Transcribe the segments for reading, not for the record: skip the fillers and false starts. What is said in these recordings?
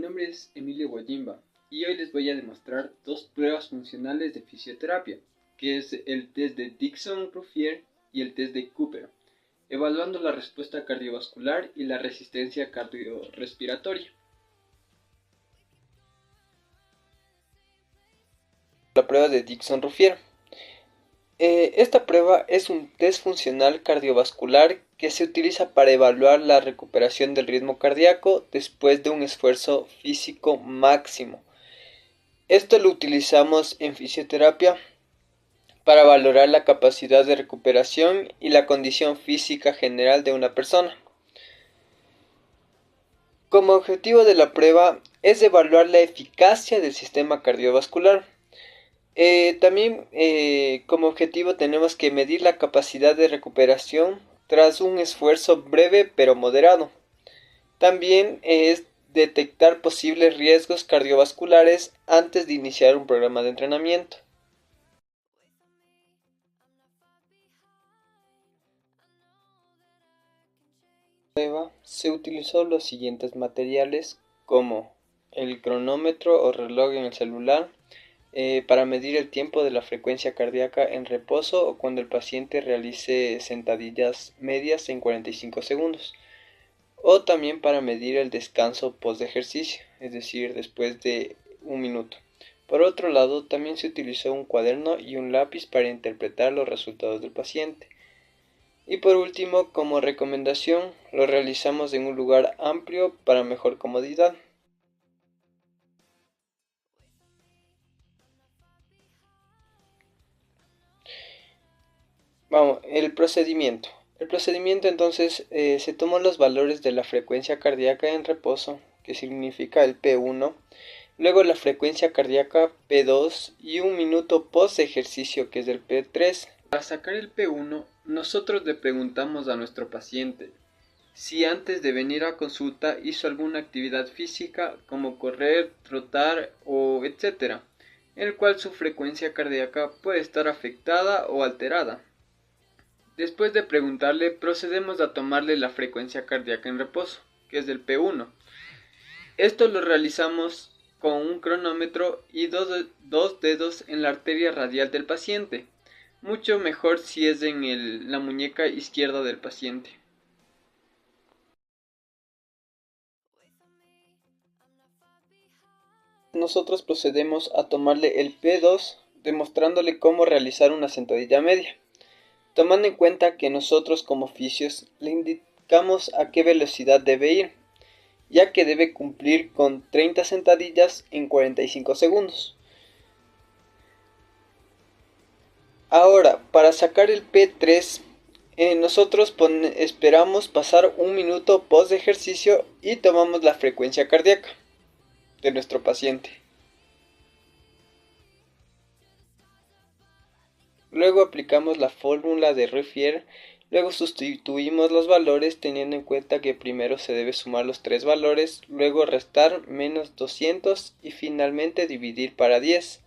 nombre es Emilio Guayimba y hoy les voy a demostrar dos pruebas funcionales de fisioterapia, que es el test de Dixon-Ruffier y el test de Cooper, evaluando la respuesta cardiovascular y la resistencia cardiorrespiratoria. La prueba de Dixon-Ruffier. Esta prueba es un test funcional cardiovascular que se utiliza para evaluar la recuperación del ritmo cardíaco después de un esfuerzo físico máximo. Esto lo utilizamos en fisioterapia para valorar la capacidad de recuperación y la condición física general de una persona. Como objetivo de la prueba es evaluar la eficacia del sistema cardiovascular. También como objetivo tenemos que medir la capacidad de recuperación tras un esfuerzo breve pero moderado. También es detectar posibles riesgos cardiovasculares antes de iniciar un programa de entrenamiento. En la prueba se utilizó los siguientes materiales como el cronómetro o reloj en el celular, para medir el tiempo de la frecuencia cardíaca en reposo o cuando el paciente realice sentadillas medias en 45 segundos, o también para medir el descanso post ejercicio, es decir, después de un minuto. Por otro lado, también se utilizó un cuaderno y un lápiz para interpretar los resultados del paciente. Y por último, como recomendación, lo realizamos en un lugar amplio para mejor comodidad. Vamos, el procedimiento. El procedimiento entonces se tomó los valores de la frecuencia cardíaca en reposo, que significa el P1, luego la frecuencia cardíaca P2 y un minuto post ejercicio, que es el P3. Para sacar el P1, nosotros le preguntamos a nuestro paciente si antes de venir a consulta hizo alguna actividad física como correr, trotar o etc., en el cual su frecuencia cardíaca puede estar afectada o alterada. Después de preguntarle, procedemos a tomarle la frecuencia cardíaca en reposo, que es del P1. Esto lo realizamos con un cronómetro y dos dedos en la arteria radial del paciente. Mucho mejor si es en la muñeca izquierda del paciente. Nosotros procedemos a tomarle el P2, demostrándole cómo realizar una sentadilla media, tomando en cuenta que nosotros como fisios le indicamos a qué velocidad debe ir, ya que debe cumplir con 30 sentadillas en 45 segundos. Ahora, para sacar el P3, nosotros esperamos pasar un minuto post ejercicio y tomamos la frecuencia cardíaca de nuestro paciente. Luego aplicamos la fórmula de Ruffier. Luego sustituimos los valores teniendo en cuenta que primero se debe sumar los tres valores, luego restar menos 200 y finalmente dividir para 10,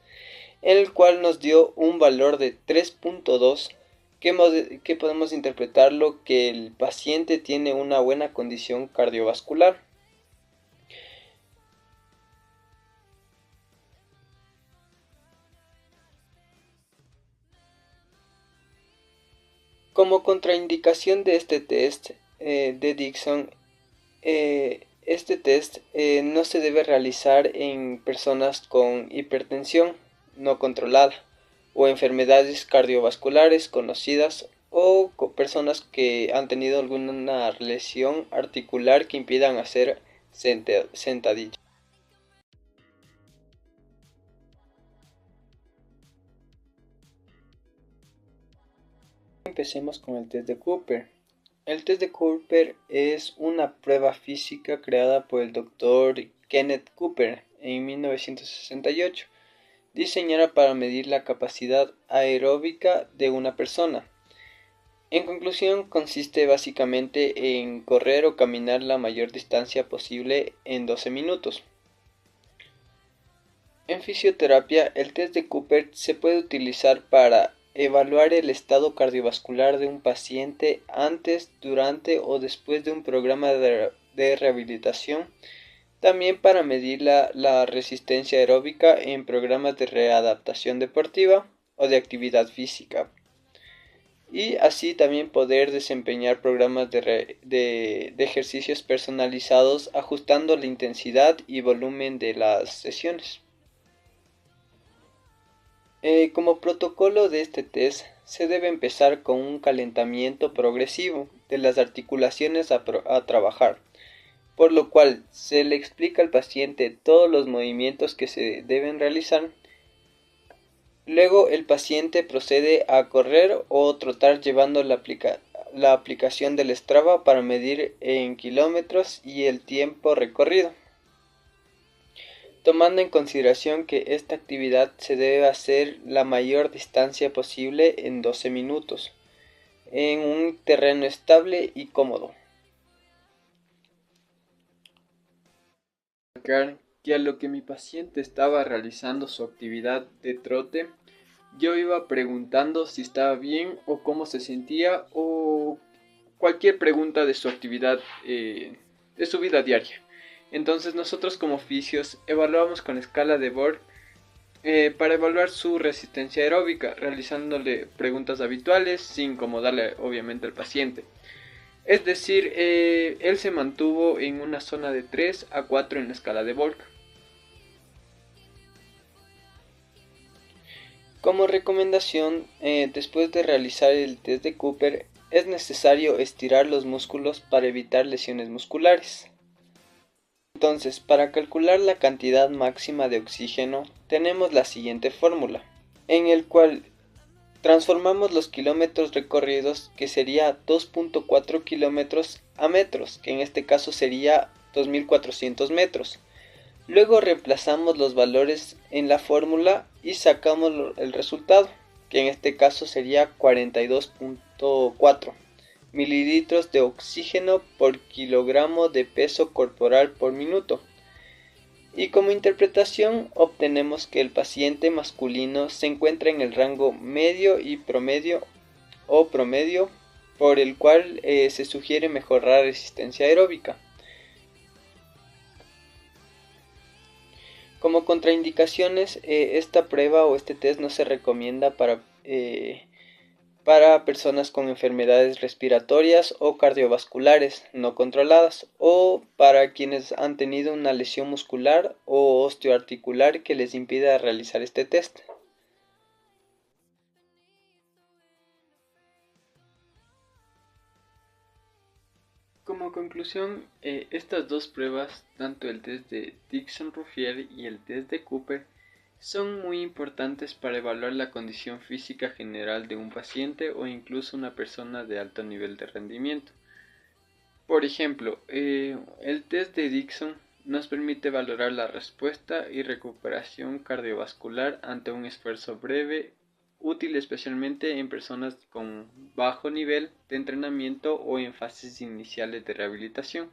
en el cual nos dio un valor de 3.2, que podemos interpretarlo que el paciente tiene una buena condición cardiovascular. Como contraindicación de este test de Dixon, este test no se debe realizar en personas con hipertensión no controlada o enfermedades cardiovasculares conocidas o con personas que han tenido alguna lesión articular que impidan hacer sentadillas. Empecemos con el test de Cooper. El test de Cooper es una prueba física creada por el Dr. Kenneth Cooper en 1968, diseñada para medir la capacidad aeróbica de una persona. En conclusión, consiste básicamente en correr o caminar la mayor distancia posible en 12 minutos. En fisioterapia, el test de Cooper se puede utilizar para evaluar el estado cardiovascular de un paciente antes, durante o después de un programa de rehabilitación También para medir la resistencia aeróbica en programas de readaptación deportiva o de actividad física. Y así también poder desempeñar programas de ejercicios personalizados ajustando la intensidad y volumen de las sesiones. Como protocolo de este test, se debe empezar con un calentamiento progresivo de las articulaciones a trabajar, por lo cual se le explica al paciente todos los movimientos que se deben realizar. Luego el paciente procede a correr o trotar llevando la aplicación del Strava para medir en kilómetros y el tiempo recorrido, tomando en consideración que esta actividad se debe hacer la mayor distancia posible en 12 minutos, en un terreno estable y cómodo. Que a lo que mi paciente estaba realizando su actividad de trote, yo iba preguntando si estaba bien o cómo se sentía o cualquier pregunta de su actividad, de su vida diaria. Entonces nosotros como fisios evaluamos con escala de Borg para evaluar su resistencia aeróbica, realizándole preguntas habituales sin incomodarle obviamente al paciente. Es decir, él se mantuvo en una zona de 3 a 4 en la escala de Borg. Como recomendación, después de realizar el test de Cooper, es necesario estirar los músculos para evitar lesiones musculares. Entonces, para calcular la cantidad máxima de oxígeno, tenemos la siguiente fórmula, en el cual transformamos los kilómetros recorridos, que sería 2.4 kilómetros, a metros, que en este caso sería 2400 metros. Luego reemplazamos los valores en la fórmula y sacamos el resultado, que en este caso sería 42.4 mililitros de oxígeno por kilogramo de peso corporal por minuto. Y como interpretación obtenemos que el paciente masculino se encuentra en el rango medio y promedio o promedio, por el cual se sugiere mejorar resistencia aeróbica. Como contraindicaciones, esta prueba o este test no se recomienda para personas con enfermedades respiratorias o cardiovasculares no controladas, o para quienes han tenido una lesión muscular o osteoarticular que les impida realizar este test. Como conclusión, estas dos pruebas, tanto el test de Dickson-Ruffier y el test de Cooper, son muy importantes para evaluar la condición física general de un paciente o incluso una persona de alto nivel de rendimiento. Por ejemplo, el test de Dickson nos permite valorar la respuesta y recuperación cardiovascular ante un esfuerzo breve, útil especialmente en personas con bajo nivel de entrenamiento o en fases iniciales de rehabilitación.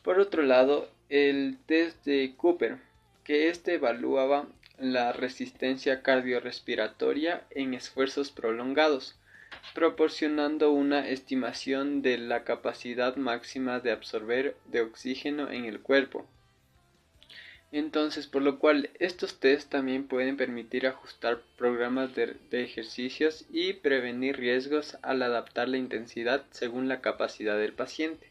Por otro lado, el test de Cooper, que evaluaba la resistencia cardiorrespiratoria en esfuerzos prolongados, proporcionando una estimación de la capacidad máxima de absorber de oxígeno en el cuerpo. Entonces, por lo cual estos test también pueden permitir ajustar programas de ejercicios y prevenir riesgos al adaptar la intensidad según la capacidad del paciente.